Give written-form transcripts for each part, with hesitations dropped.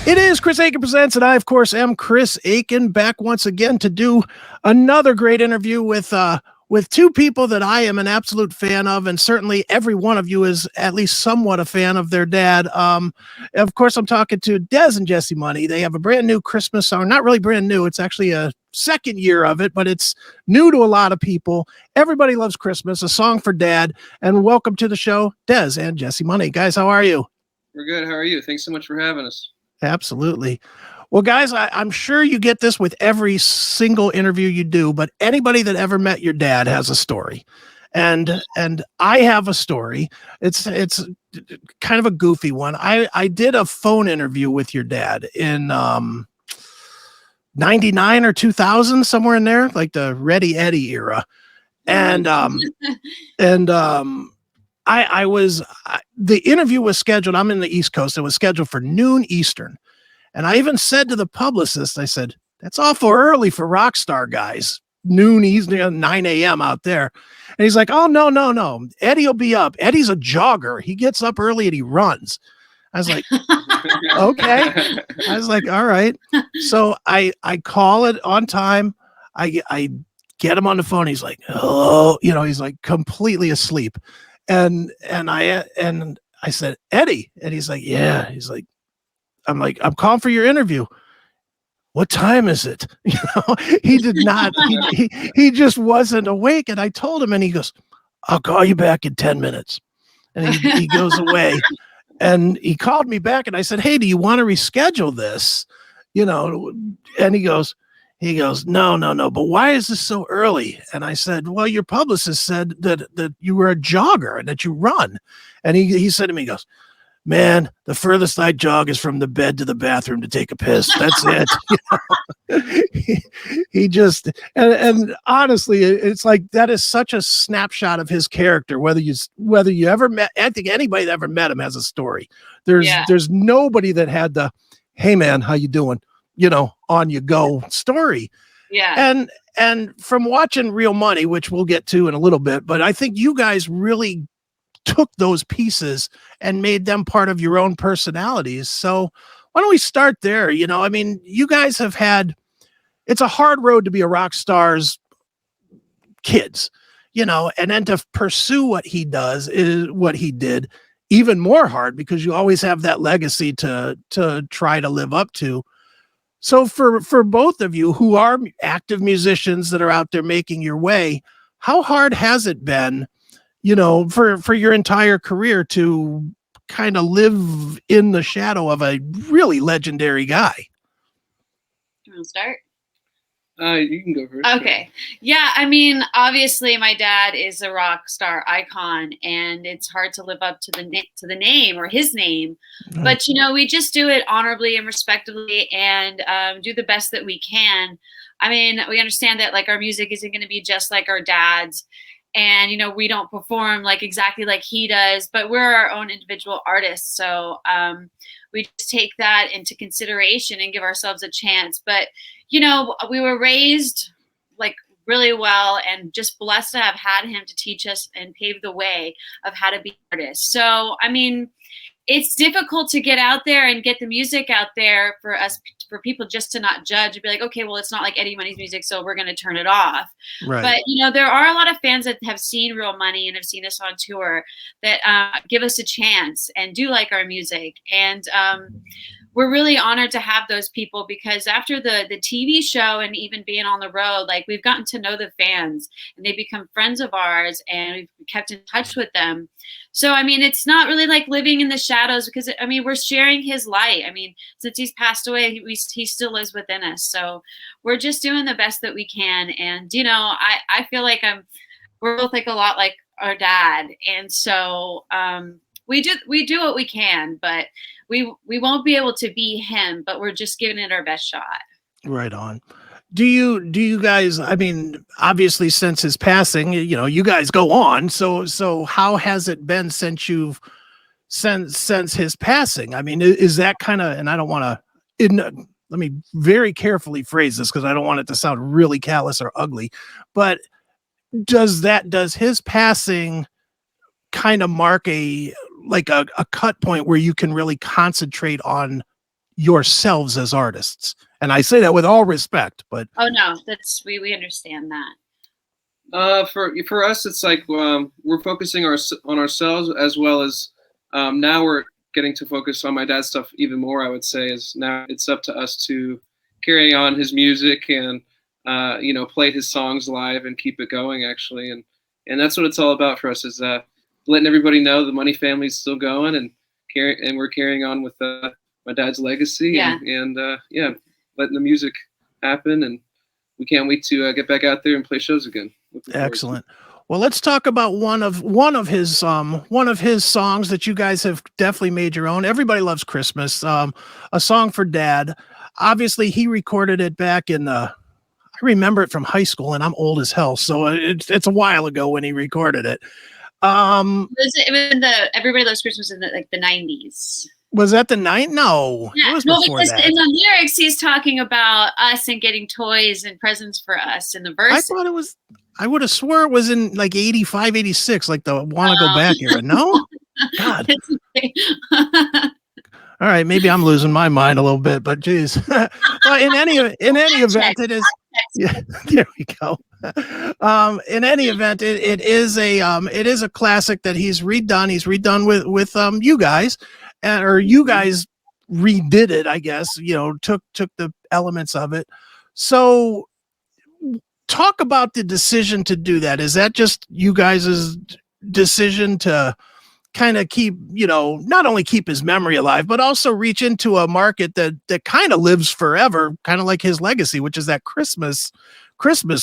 It is Chris Akin Presents, and I, of course, am Chris Akin, back once again to do another great interview with two people that I am an absolute fan of, and certainly every one of you is at least somewhat a fan of their dad. Of course, I'm talking to Dez and Jesse Money. They have a brand new Christmas song. Not really brand new. It's actually a second year of it, but it's new to a lot of people. Everybody loves Christmas, a song for dad. And welcome to the show, Dez and Jesse Money. Guys, how are you? We're good. How are you? Thanks so much for having us. Absolutely. Well, guys, I'm sure you get this with every single interview you do, but anybody that ever met your dad has a story. And I have a story. It's kind of a goofy one. I did a phone interview with your dad in 99 or 2000, somewhere in there, like the Ready Eddie era. And the interview was scheduled. I'm in the East Coast. It was scheduled for noon Eastern. And I even said to the publicist, I said, that's awful early for rock star guys. Noon Eastern, 9 a.m. out there. And he's like, oh, no. Eddie will be up. Eddie's a jogger. He gets up early and he runs. I was like, okay. I was like, all right. So I call it on time. I get him on the phone. He's like, oh, he's like completely asleep. And I said, Eddie, and he's like, yeah. He's like, I'm calling for your interview. What time is it? He did not. He just wasn't awake. And I told him, and he goes, I'll call you back in 10 minutes. And he goes away. And he called me back, and I said, hey, do you want to reschedule this? And he goes, no, but why is this so early? And I said, well, your publicist said that you were a jogger and that you run. And he said to me, he goes, man, the furthest I jog is from the bed to the bathroom to take a piss. That's it. He just, and honestly, it's like, that is such a snapshot of his character. Whether you ever met, I think anybody that ever met him has a story. There's nobody that had the, hey man, how you doing? On you go story. Yeah. And from watching Real Money, which we'll get to in a little bit, but I think you guys really took those pieces and made them part of your own personalities. So why don't we start there? You guys have had, it's a hard road to be a rock star's kids, and then to pursue what he does is what he did even more hard, because you always have that legacy to try to live up to. So for both of you who are active musicians that are out there making your way, how hard has it been, for your entire career to kind of live in the shadow of a really legendary guy? You want to start? You can go first. Okay. Yeah. Obviously my dad is a rock star icon, and it's hard to live up to the name or his name, but we just do it honorably and respectably, and do the best that we can. We understand that like our music isn't going to be just like our dad's, and we don't perform like exactly like he does, but we're our own individual artists. So we just take that into consideration and give ourselves a chance. But we were raised like really well, and just blessed to have had him to teach us and pave the way of how to be artists. So, it's difficult to get out there and get the music out there for people just to not judge and be like, okay, well, it's not like Eddie Money's music, so we're going to turn it off. Right. But, there are a lot of fans that have seen Real Money and have seen us on tour that give us a chance and do like our music. And we're really honored to have those people, because after the TV show and even being on the road, like we've gotten to know the fans, and they become friends of ours, and we've kept in touch with them. So, it's not really like living in the shadows, because we're sharing his light. Since he's passed away, he still lives within us. So we're just doing the best that we can. And, I feel like we're both like a lot like our dad. And so, we do what we can, but we won't be able to be him, but we're just giving it our best shot. Right on. Do you guys, obviously since his passing, you guys go on. So how has it been since his passing? Is that kind of, and I don't want to, let me very carefully phrase this, because I don't want it to sound really callous or ugly, but does his passing kind of mark a cut point where you can really concentrate on yourselves as artists? And I say that with all respect, but Oh no, that's we understand that. For us, it's like we're focusing on ourselves, as well as now we're getting to focus on my dad's stuff even more. I would say is now it's up to us to carry on his music and play his songs live and keep it going actually, and that's what it's all about for us is letting everybody know the Money family's still going and we're carrying on with my dad's legacy. Yeah. and letting the music happen, and we can't wait to get back out there and play shows again. excellent. Well, let's talk about one of his songs that you guys have definitely made your own. Everybody Loves Christmas, a song for Dad. Obviously, he recorded it back in I remember it from high school, and I'm old as hell, so it's a while ago when he recorded it. It was the Everybody Loves Christmas in the 90s. Was that the night? No, Yeah, it was no, before because that. in the lyrics he's talking about us and getting toys and presents for us in the verse. I thought it was. I would have swore it was in like 85, 86, like the Want to Go Back era. No, God. It's okay. All right, maybe I'm losing my mind a little bit, but geez. Well, in any event, it is. Yeah, there we go. In any event, it is a classic that he's redone. He's redone with you guys, or you guys redid it, I guess. Took the elements of it. So, talk about the decision to do that. Is that just you guys' decision to kind of keep, not only keep his memory alive, but also reach into a market that kind of lives forever, kind of like his legacy, which is that Christmas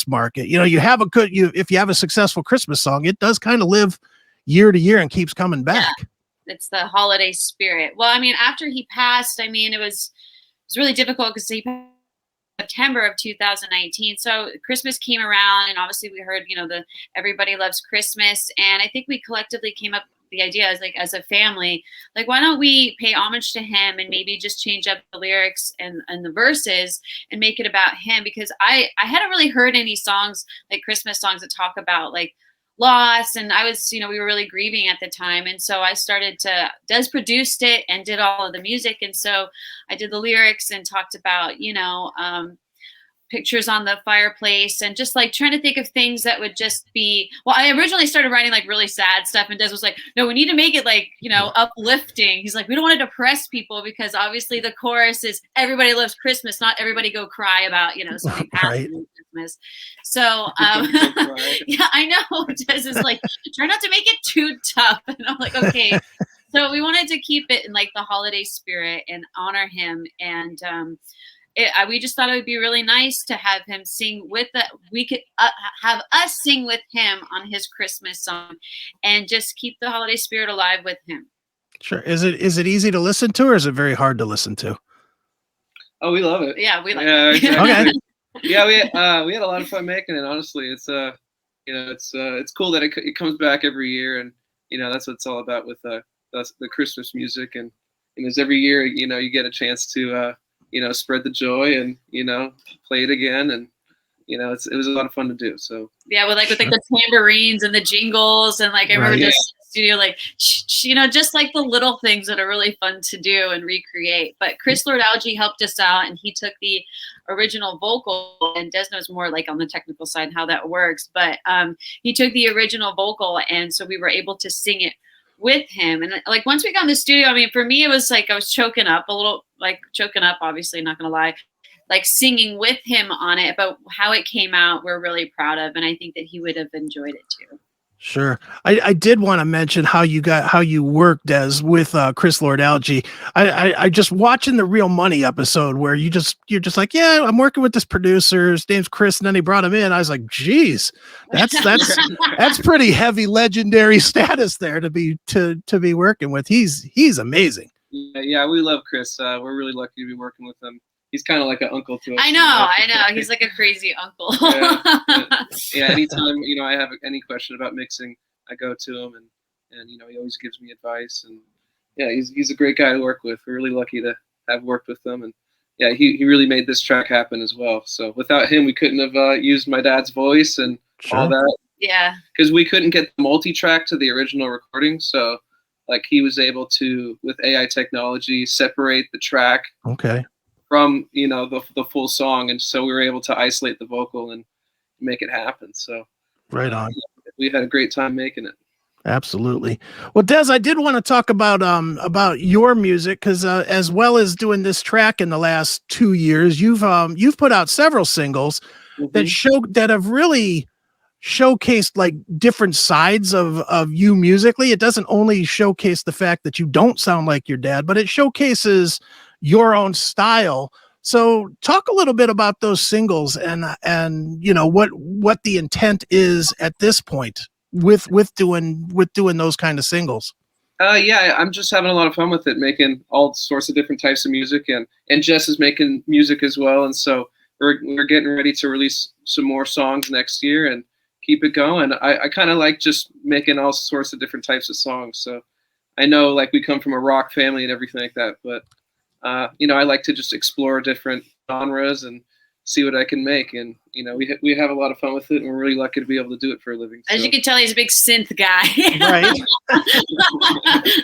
market. You have if you have a successful Christmas song, it does kind of live year to year and keeps coming back. Yeah, it's the holiday spirit. Well, I mean, after he passed, I mean, it was really difficult because he passed in September of 2019. So Christmas came around, and obviously we heard, the Everybody Loves Christmas, and I think we collectively came up the idea as a family, like, why don't we pay homage to him and maybe just change up the lyrics and the verses and make it about him? Because I hadn't really heard any songs, like Christmas songs, that talk about like loss, and I was, we were really grieving at the time, and so I started to Dez produced it and did all of the music, and so I did the lyrics and talked about pictures on the fireplace and just like trying to think of things that would just be, well, I originally started writing like really sad stuff, and Des was like, no, we need to make it like, uplifting. He's like, we don't want to depress people, because obviously the chorus is Everybody Loves Christmas, not everybody go cry about, something Right. passing Christmas. So yeah, I know. Des is like, try not to make it too tough. And I'm like, okay. So we wanted to keep it in like the holiday spirit and honor him. And we just thought it would be really nice to have him sing we could have us sing with him on his Christmas song and just keep the holiday spirit alive with him. Sure. Is it easy to listen to, or is it very hard to listen to? Oh, we love it. Yeah, we like it. Exactly. Okay. Yeah, we had a lot of fun making it. Honestly, it's it's cool that it comes back every year, and that's what it's all about with the Christmas music, and as every year you get a chance to spread the joy and play it again, and it was a lot of fun to do. So yeah, with like the tambourines and the jingles, and like I remember just in the studio, like just like the little things that are really fun to do and recreate. But Chris Lord-Alge helped us out, and he took the original vocal, and Des knows more like on the technical side how that works, but he took the original vocal, and so we were able to sing it with him. And like once we got in the studio, I mean, for me it was like I was choking up, obviously, not gonna lie, like singing with him on it, but how it came out we're really proud of, and I think that he would have enjoyed it too. Sure. I did want to mention how you worked, Des, with Chris Lord-Alge. I just watching the Real Money episode where you're just like, yeah, I'm working with this producer. His name's Chris, and then he brought him in. I was like, geez, that's pretty heavy legendary status there to be working with. He's amazing. Yeah, we love Chris. We're really lucky to be working with him. He's kind of like an uncle to us. I know. He's like a crazy uncle. Yeah. Anytime I have any question about mixing, I go to him, and he always gives me advice. And yeah, he's a great guy to work with. We're really lucky to have worked with him, and yeah, he really made this track happen as well. So without him, we couldn't have used my dad's voice and all that. Yeah. Because we couldn't get the multi-track to the original recording, so like he was able to, with AI technology, separate the track Okay. from, you know, the full song, and so we were able to isolate the vocal and make it happen. So Right on. we had a great time making it. Absolutely. Well, Des, I did want to talk about your music because as well as doing this track in the last 2 years, you've put out several singles that have really showcased like different sides of you musically. It doesn't only showcase the fact that you don't sound like your dad, but it showcases your own style. So talk a little bit about those singles and you know what the intent is at this point with doing those kind of singles. Yeah, I'm just having a lot of fun with it, making all sorts of different types of music, and Jess is making music as well, and so we're getting ready to release some more songs next year and keep it going. I kind of like just making all sorts of different types of songs. So I know like we come from a rock family and everything like that, but you know, I like to just explore different genres and see what I can make. And, you know, we have a lot of fun with it, and we're really lucky to be able to do it for a living. As you can tell, he's a big synth guy. Right.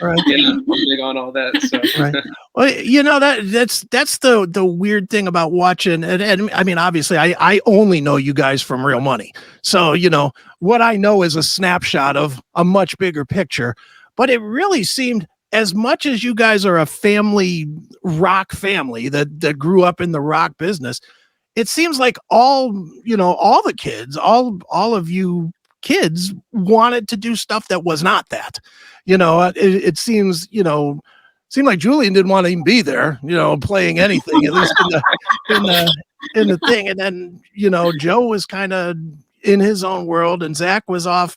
Right. Yeah, I'm big on all that. So. Right. Well, you know, that's the weird thing about watching. And I mean, obviously I only know you guys from Real Money. So, you know, what I know is a snapshot of a much bigger picture, but it really seemed, as much as you guys are a family, rock family that grew up in the rock business, it seems like all the kids, all of you kids wanted to do stuff that was not that. You know, it seems, seemed like Julian didn't want to even be there, playing anything, at least in the thing. And then, Joe was kind of in his own world, and Zach was off,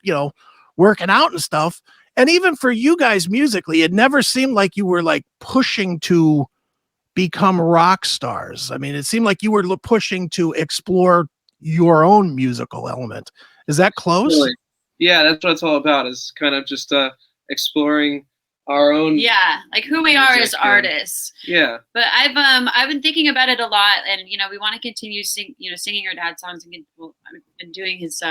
working out and stuff. And even for you guys musically, it never seemed like you were like pushing to become rock stars. I mean, it seemed like you were pushing to explore your own musical element. Is that close? Really? Yeah, that's what it's all about, is kind of just exploring our own. Yeah, like who we are as artists. Yeah. But I've been thinking about it a lot, and we want to continue singing our dad's songs and doing his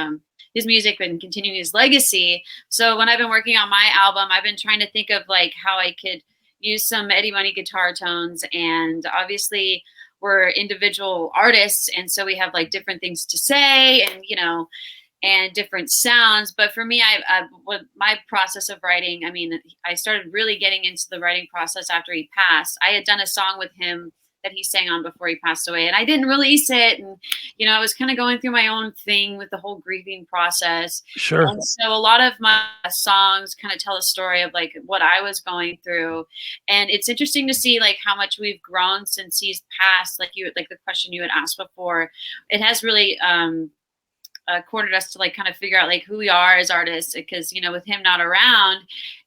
music and continuing his legacy. So when I've been working on my album, I've been trying to think of like how I could use some Eddie Money guitar tones, and obviously we're individual artists, and so we have like different things to say, and different sounds. But for me, with my process of writing, I mean, I started really getting into the writing process after he passed. I had done a song with him that he sang on before he passed away, and I didn't release it. And, I was kind of going through my own thing with the whole grieving process. Sure. And so a lot of my songs kind of tell a story of like what I was going through. And it's interesting to see like how much we've grown since he's passed. Like the question you had asked before, it has really, cornered us to like kind of figure out like who we are as artists, because with him not around,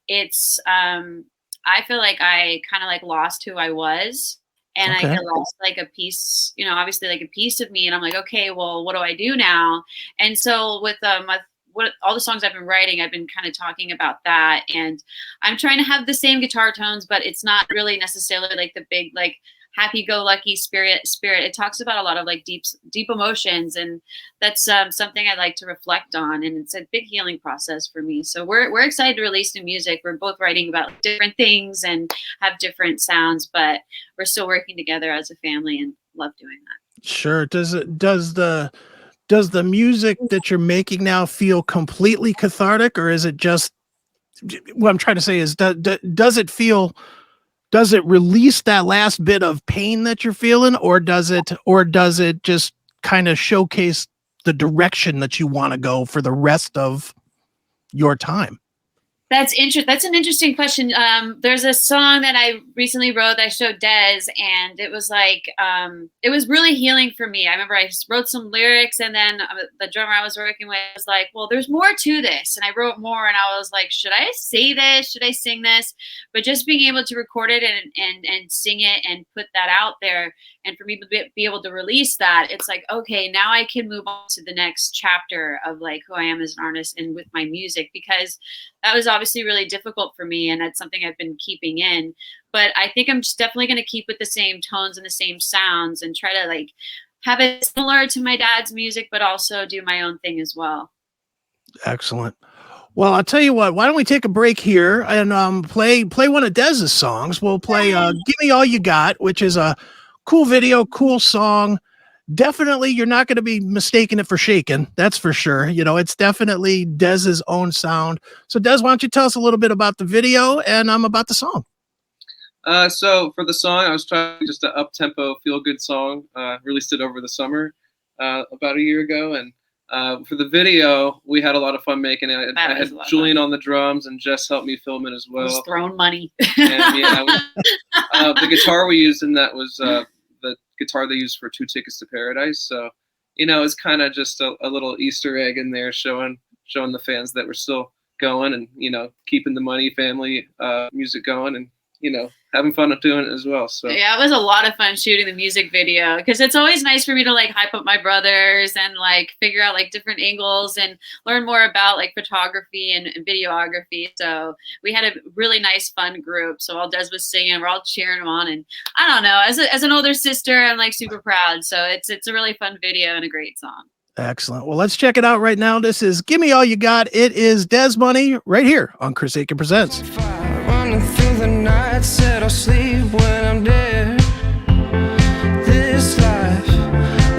it's I feel like I kind of like lost who I was, and Okay. I lost like a piece, obviously like a piece of me, and I'm like, okay, well, what do I do now? And so with all the songs I've been writing, I've been kind of talking about that, and I'm trying to have the same guitar tones, but it's not really necessarily like the big like happy-go-lucky spirit. It talks about a lot of like deep emotions, and that's something I like to reflect on, and it's a big healing process for me. So we're excited to release new music. We're both writing about different things and have different sounds, but we're still working together as a family and love doing that. Sure. Does the music that you're making now feel completely cathartic, or is it just, what I'm trying to say is, does it release that last bit of pain that you're feeling, or does it just kind of showcase the direction that you want to go for the rest of your time? That's an interesting question. There's a song that I recently wrote that I showed Dez, and it was like, it was really healing for me. I remember I wrote some lyrics, and then the drummer I was working with was like, well, there's more to this. And I wrote more, and I was like, should I say this? Should I sing this? But just being able to record it and sing it and put that out there, and for me to be able to release that, it's like, okay, now I can move on to the next chapter of like who I am as an artist and with my music, because that was obviously really difficult for me, and that's something I've been keeping in. But I think I'm just definitely going to keep with the same tones and the same sounds, and try to like have it similar to my dad's music, but also do my own thing as well. Excellent. Well, I'll tell you what. Why don't we take a break here and play one of Dez's songs? We'll play "Give Me All You Got," which is a cool video, cool song. Definitely, you're not going to be mistaking it for Shakin'. That's for sure. You know, it's definitely Dez's own sound. So, Dez, why don't you tell us a little bit about the video and about the song? So for the song, I was trying just an up-tempo, feel-good song. Released it over the summer about a year ago, and for the video, we had a lot of fun making it. I had Julian on the drums, and Jess helped me film it as well. Just throwing money. And yeah, the guitar we used in that was the guitar they used for 2 Tickets to Paradise. So, you know, it's kind of just a little Easter egg in there, showing the fans that we're still going, and you know, keeping the Money family music going, and you know, having fun doing it as well. So yeah, it was a lot of fun shooting the music video, because it's always nice for me to like hype up my brothers and like figure out like different angles and learn more about like photography and videography. So we had a really nice fun group. So while Dez was singing, we're all cheering him on, and I don't know, as an older sister, I'm like super proud. So it's a really fun video and a great song. Excellent. Well, let's check it out right now. This is "Give Me All You Got." It is Dez Money right here on Chris Akin Presents. Running through the night, said I'll sleep when I'm dead. This life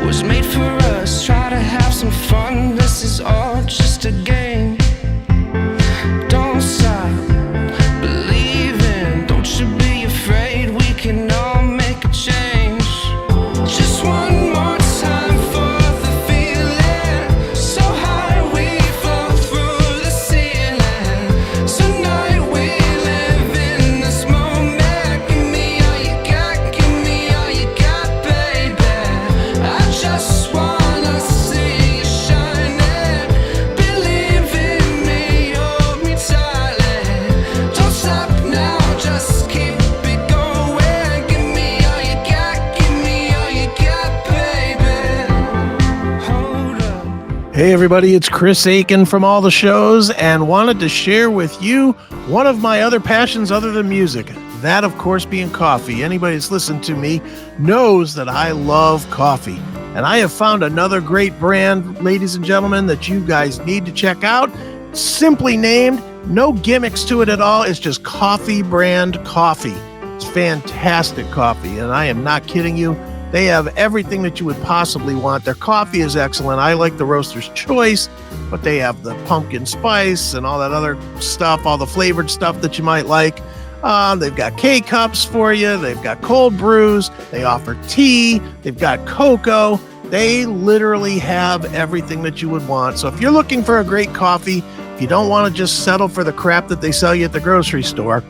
was made for us. Try to have some fun. This is all just a game. Don't stop believing. Don't you be afraid. We can all make a change. Just one more time for the feeling. So high we float through the ceiling. Tonight we live in this moment. Give me all you got, give me all you got, baby. I just wanna see you shining. Believe in me, hold me tightly. Don't stop now, just keep it going. Give me all you got, give me all you got, baby. Hold up. Hey, everybody, it's Chris Akin from all the shows, and wanted to share with you one of my other passions other than music. That, of course, being coffee. Anybody that's listened to me knows that I love coffee. And I have found another great brand, ladies and gentlemen, that you guys need to check out. Simply named, no gimmicks to it at all. It's just coffee brand coffee. It's fantastic coffee, and I am not kidding you. They have everything that you would possibly want. Their coffee is excellent. I like the Roaster's Choice, but they have the pumpkin spice and all that other stuff, all the flavored stuff that you might like. They've got K-Cups for you. They've got cold brews. They offer tea. They've got cocoa. They literally have everything that you would want. So if you're looking for a great coffee, if you don't want to just settle for the crap that they sell you at the grocery store,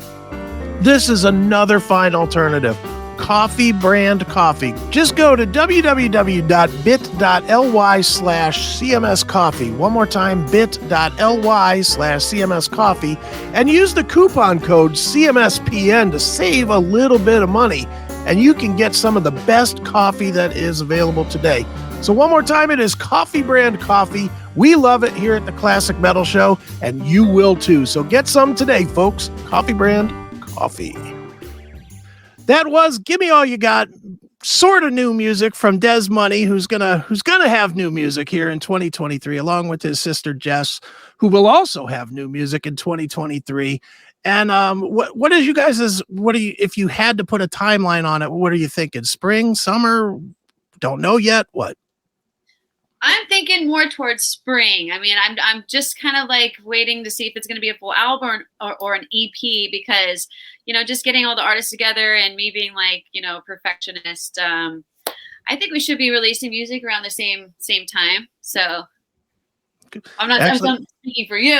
this is another fine alternative. Coffee brand coffee. Just go to www.bit.ly/CMS coffee. One more time, bit.ly/CMS coffee, and use the coupon code CMSPN to save a little bit of money. And you can get some of the best coffee that is available today. So one more time, it is coffee brand coffee. We love it here at the Classic Metal Show, and you will too. So get some today, folks. Coffee brand coffee. That was "Give Me All You Got," sort of new music from Dez Money, who's gonna have new music here in 2023, along with his sister Jess, who will also have new music in 2023. And what is you guys' if you had to put a timeline on it, what are you thinking? Spring, summer? Don't know yet. What? I'm thinking more towards spring. I mean, I'm just kind of like waiting to see if it's going to be a full album or an EP, because, you know, just getting all the artists together and me being like, you know, perfectionist. I think we should be releasing music around the same time. So I'm not speaking for you,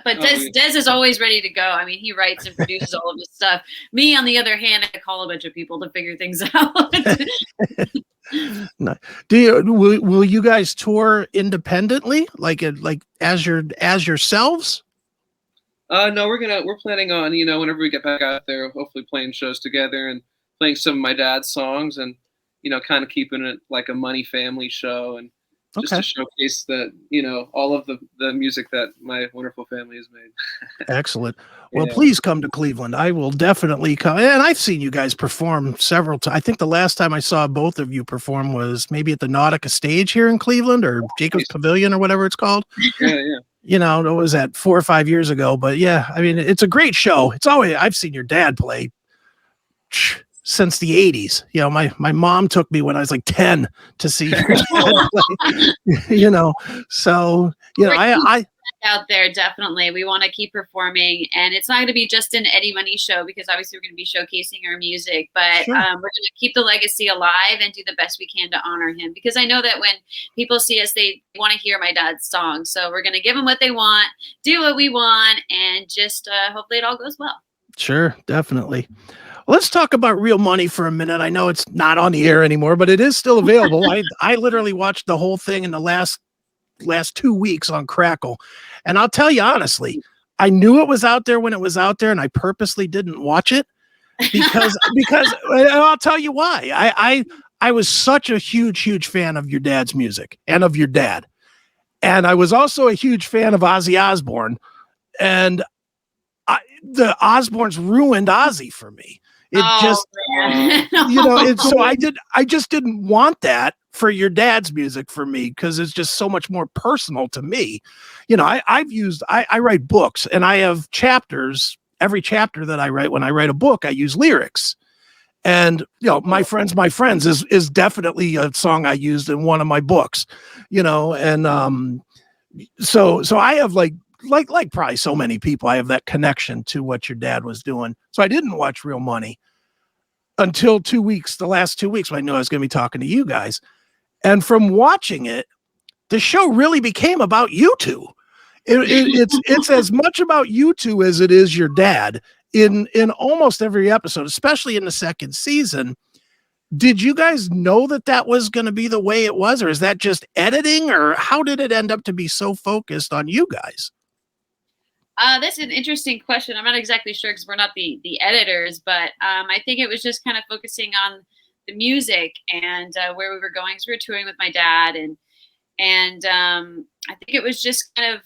but Dez is always ready to go. I mean, he writes and produces all of this stuff. Me, on the other hand, I call a bunch of people to figure things out. No. Will you guys tour independently, like as yourselves? No, we're planning on, you know, whenever we get back out there, hopefully playing shows together and playing some of my dad's songs, and you know, kind of keeping it like a Money family show, and just to showcase that, you know, all of the music that my wonderful family has made. Excellent. Well, please come to Cleveland. I will definitely come. And I've seen you guys perform several times. I think the last time I saw both of you perform was maybe at the Nautica stage here in Cleveland, or Jacobs Pavilion, or whatever it's called. Yeah. you know, it was at 4 or 5 years ago, but yeah, I mean, it's a great show. It's always, I've seen your dad play since the 80s. You know, my mom took me when I was like 10 to see your dad play, you know, so, you know, I out there, definitely. We want to keep performing, and it's not going to be just an Eddie Money show, because obviously we're going to be showcasing our music, but Sure. We're going to keep the legacy alive and do the best we can to honor him, because I know that when people see us, they want to hear my dad's songs. So we're going to give them what they want, do what we want, and just hopefully it all goes well. Sure, definitely. Let's talk about Real Money for a minute. I know it's not on the air anymore, but it is still available. I literally watched the whole thing in the last 2 weeks on Crackle. And I'll tell you honestly, I knew it was out there when it was out there, and I purposely didn't watch it because I'll tell you why. I was such a huge fan of your dad's music and of your dad. And I was also a huge fan of Ozzy Osbourne. And the Osbournes ruined Ozzy for me. It you know, so I just didn't want that for your dad's music for me, because it's just so much more personal to me. You know, I write books, and I have chapters. Every chapter that I write, when I write a book, I use lyrics. And, you know, My Friends is definitely a song I used in one of my books, you know, and so I have like probably so many people, I have that connection to what your dad was doing. So I didn't watch Real Money until the last 2 weeks, when I knew I was going to be talking to you guys. And from watching it, the show really became about you two. It's as much about you two as it is your dad in almost every episode, especially in the second season. Did you guys know that was going to be the way it was, or is that just editing, or how did it end up to be so focused on you guys? That's an interesting question. I'm not exactly sure, because we're not the editors, but I think it was just kind of focusing on the music and where we were going. So we were touring with my dad, and I think it was just kind of,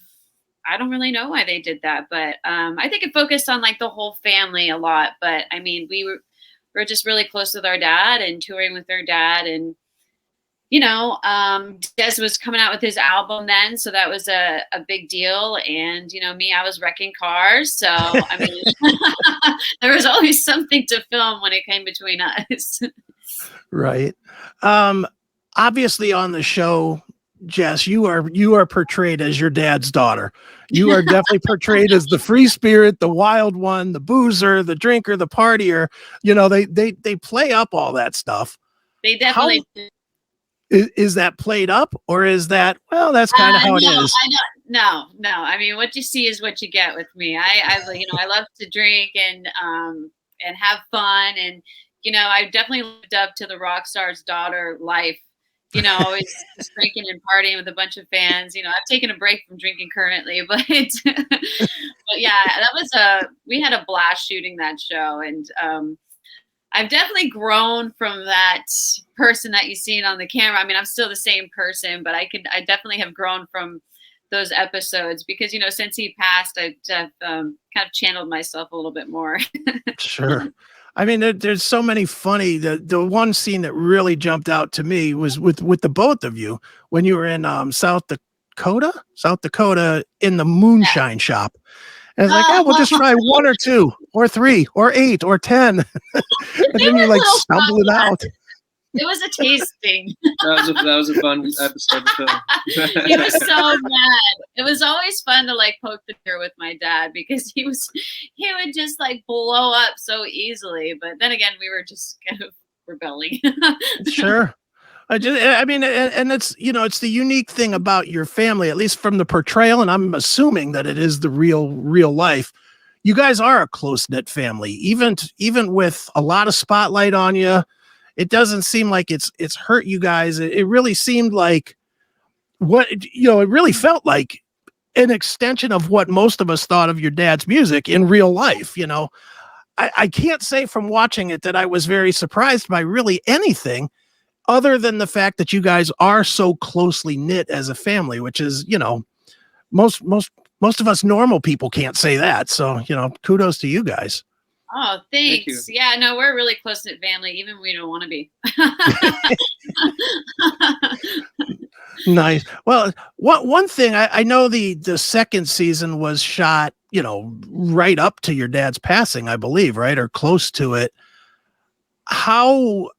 I don't really know why they did that, but I think it focused on like the whole family a lot. But I mean, we were just really close with our dad and touring with our dad, and you know, Dez was coming out with his album then, so that was a big deal. And you know, me, I was wrecking cars, so I mean, there was always something to film when it came between us. Right. Obviously, on the show, Jess, you are portrayed as your dad's daughter. You are definitely portrayed as the free spirit, the wild one, the boozer, the drinker, the partier. You know, they play up all that stuff. They definitely do. Is that played up, or is that, well, that's kind of how it is? No. I mean, what you see is what you get with me. I you know, I love to drink and have fun, and you know, I definitely lived up to the rock star's daughter life. You know, always just drinking and partying with a bunch of fans. You know, I've taken a break from drinking currently, but yeah, we had a blast shooting that show, and I've definitely grown from that person that you seen on the camera. I mean, I'm still the same person, but I definitely have grown from those episodes, because, you know, since he passed, I've kind of channeled myself a little bit more. Sure. I mean, there's so many funny. The one scene that really jumped out to me was with the both of you when you were in South Dakota in the moonshine shop. And it's like, oh, we'll just try 1 or 2 or 3 or 8 or 10. And then you're like stumbling out. It was a tasting. That was a fun episode to film. He was so mad. It was always fun to like poke the bear with my dad, because he would just like blow up so easily. But then again, we were just kind of rebelling. Sure. I mean, and it's, you know, it's the unique thing about your family, at least from the portrayal, and I'm assuming that it is the real life. You guys are a close-knit family, even with a lot of spotlight on you. It doesn't seem like it's hurt you guys. It really seemed like it really felt like an extension of what most of us thought of your dad's music in real life. You know, I can't say from watching it that I was very surprised by really anything, other than the fact that you guys are so closely knit as a family, which is, you know, most of us normal people can't say that. So, you know, kudos to you guys. Oh, thanks. Yeah, no, we're a really close-knit family, even when we don't want to be. Nice. Well, one thing I know the second season was shot, right up to your dad's passing, I believe, right, or close to it. How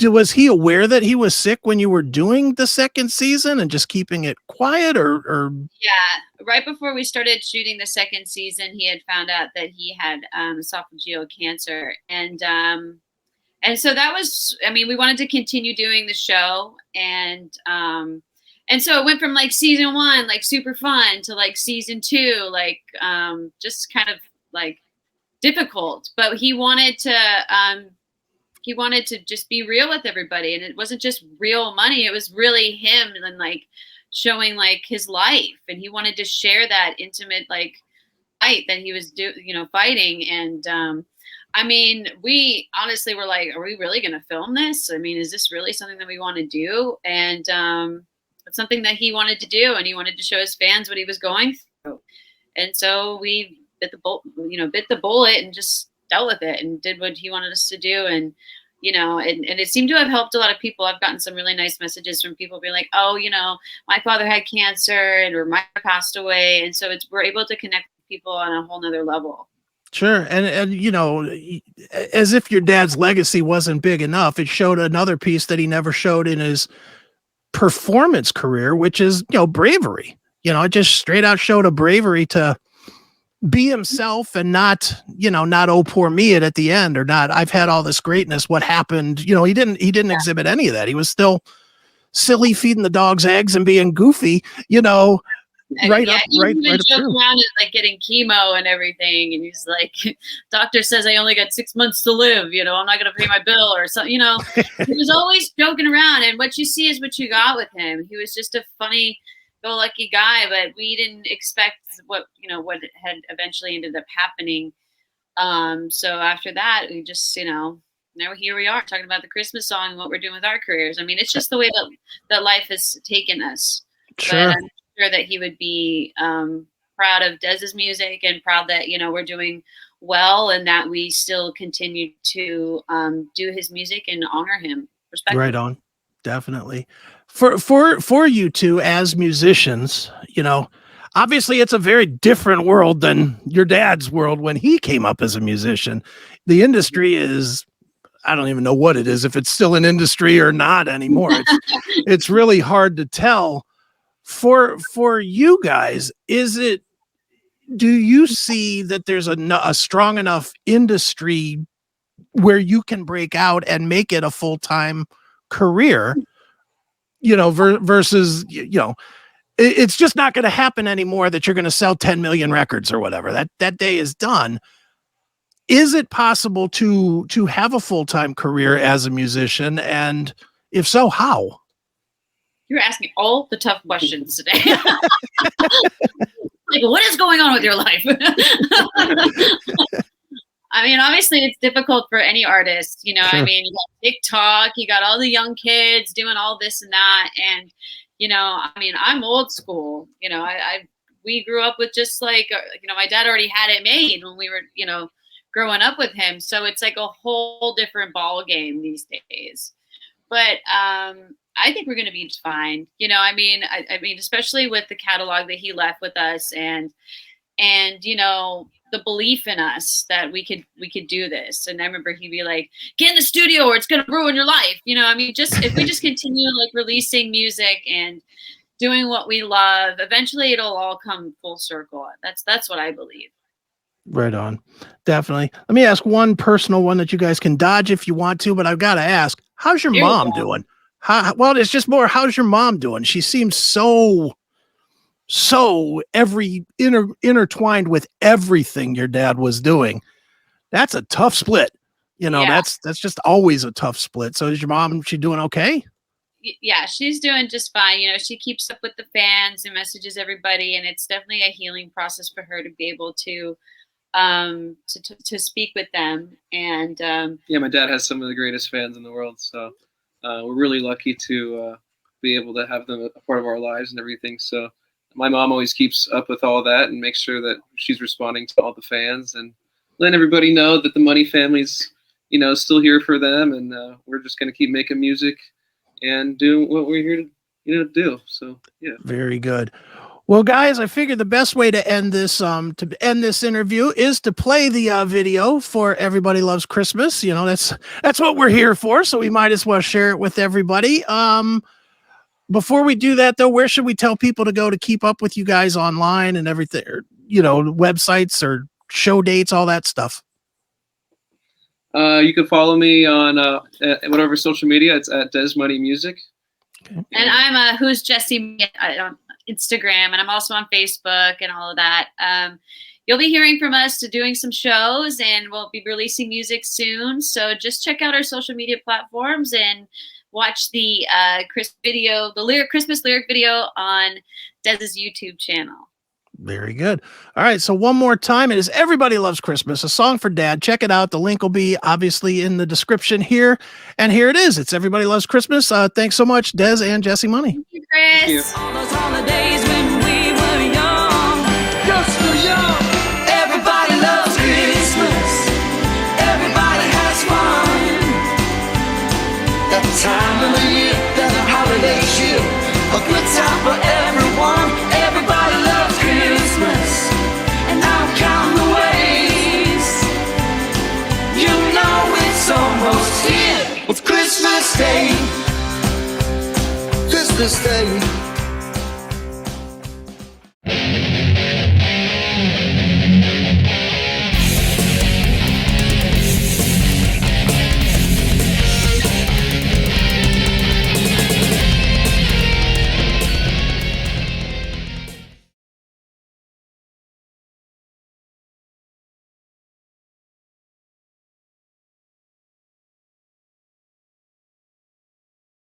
was he aware that he was sick when you were doing the second season and just keeping it quiet, or? Yeah, right before we started shooting the second season, he had found out that he had esophageal cancer, and so that was, I mean, we wanted to continue doing the show, and so it went from like season 1, like super fun, to like season 2, like just kind of like difficult. But he wanted to just be real with everybody, and it wasn't just real money; it was really him, and like showing like his life, and he wanted to share that intimate like fight that he was fighting, and I mean, we honestly were like, are we really going to film this? I mean, is this really something that we want to do? And it's something that he wanted to do, and he wanted to show his fans what he was going through. And so we bit the bullet and just dealt with it and did what he wanted us to do. And, and it seemed to have helped a lot of people. I've gotten some really nice messages from people being like, oh, my father had cancer, or my mother passed away. And so we're able to connect with people on a whole nother level. Sure. And, as if your dad's legacy wasn't big enough, it showed another piece that he never showed in his performance career, which is, bravery. It just straight out showed a bravery to be himself and not, not, oh, poor me it at the end, or not, I've had all this greatness, what happened? He didn't exhibit any of that. He was still silly, feeding the dogs eggs and being goofy, right up, right up joke around and like getting chemo and everything, and he's like, doctor says I only got 6 months to live, I'm not gonna pay my bill or something, he was always joking around, and what you see is what you got with him. He was just a funny go lucky guy, but we didn't expect what had eventually ended up happening. So after that, we just now here we are talking about the Christmas song and what we're doing with our careers. I mean, it's just the way that life has taken us. Sure. But I'm sure that he would be proud of Dez's music, and proud that we're doing well, and that we still continue to do his music and honor him. Right on, definitely. For you two as musicians, obviously it's a very different world than your dad's world when he came up as a musician. The industry is, I don't even know what it is, if it's still an industry or not anymore. It's really hard to tell. For you guys, do you see that there's a strong enough industry where you can break out and make it a full-time career, versus, it's just not going to happen anymore that you're going to sell 10 million records or whatever. That day is done. Is it possible to have a full-time career as a musician? And if so, how? You're asking all the tough questions today. Like, what is going on with your life? I mean, obviously it's difficult for any artist, Sure. I mean, you got TikTok, you got all the young kids doing all this and that. And, I mean, I'm old school, we grew up with just like, my dad already had it made when we were, growing up with him. So it's like a whole different ball game these days. But, I think we're going to be fine. I mean, especially with the catalog that he left with us, and the belief in us that we could do this. And I remember he'd be like, get in the studio or it's going to ruin your life. I mean, if we just continue like releasing music and doing what we love, eventually it'll all come full circle. That's what I believe. Right on. Definitely. Let me ask one personal one that you guys can dodge if you want to, but I've got to ask, how's your mom doing? Well, it's just more, how's your mom doing? She seems so intertwined with everything your dad was doing. That's a tough split. That's just always a tough split. So is your mom, she doing okay? Yeah, she's doing just fine. She keeps up with the fans and messages everybody. And it's definitely a healing process for her to be able to speak with them. And yeah, my dad has some of the greatest fans in the world. So we're really lucky to be able to have them a part of our lives and everything. So my mom always keeps up with all that and makes sure that she's responding to all the fans and letting everybody know that the Money family's, still here for them. And we're just going to keep making music and doing what we're here do. So yeah. Very good. Well, guys, I figured the best way to end this interview is to play the video for Everybody Loves Christmas. That's what we're here for, so we might as well share it with everybody. Before we do that, though, where should we tell people to go to keep up with you guys online and everything? Or, websites or show dates, all that stuff. You can follow me on whatever social media. It's at Dez Money Music. Okay. And I'm Who's Jesse on Instagram, and I'm also on Facebook and all of that. You'll be hearing from us doing some shows, and we'll be releasing music soon. So just check out our social media platforms and watch the Christmas lyric video on Dez's YouTube channel. Very good. All right. So one more time, it is Everybody Loves Christmas, a song for Dad. Check it out. The link will be obviously in the description here. And here it is. It's Everybody Loves Christmas. Thanks so much, Dez and Jesse Money. Thank you, Chris. Thank you. All those holidays when we were young, just so young. Everybody loves Christmas. Everybody has fun. At the time of the year, there's a holiday cheer, a good time for everyone. Everybody loves Christmas, and I'm counting the ways. You know it's almost here. It's Christmas Day. Christmas Day.